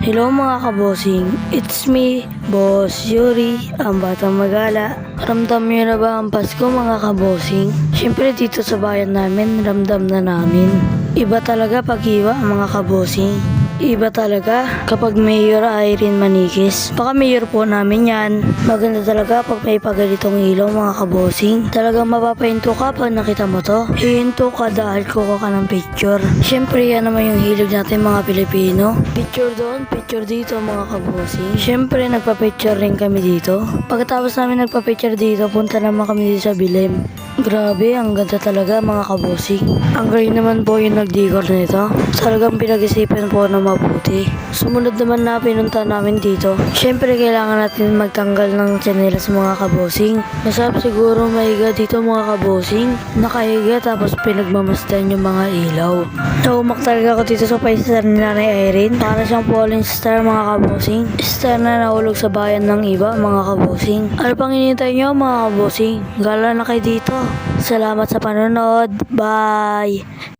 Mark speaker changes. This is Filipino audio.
Speaker 1: Hello mga kabosing, it's me, Boss Yuri, ang batang magala. Ramdam niyo na ba ang Pasko mga kabosing? Siyempre dito sa bayan namin, ramdam na namin. Iba talaga pag-iwa ang mga kabosing. Iba talaga kapag Mayor Irene Maniquez. Baka mayor po namin yan. Maganda talaga pag may pagalitong ilaw mga kabosing. Talagang mapapahinto ka pag nakita mo to. Hihinto ka dahil kuha ka ng picture. Siyempre yan naman yung hilig natin mga Pilipino. Picture doon, picture dito mga kabosing. Siyempre nagpa-picture rin kami dito. Pagkatapos namin nagpa-picture dito, punta naman kami dito sa Bilem. Grabe, ang ganda talaga mga kabosing. Ang galing naman po yung nag-decor nito. Talagang pinag-isipan po na mabuti. Sumunod naman na pinunta namin dito. Siyempre kailangan natin magtanggal ng tsinelas mga kabosing. Masarap siguro mahiga dito mga kabosing. Nakahiga tapos pinagmamasdan yung mga ilaw. Naumak talaga ako dito sa paisar ni Nanay Irene. Para siyang falling star mga kabosing. Star na nahulog sa bayan ng iba mga kabosing. Ano pang hinihintay nyo mga kabosing? Gala na kayo dito. Salamat sa panonood. Bye!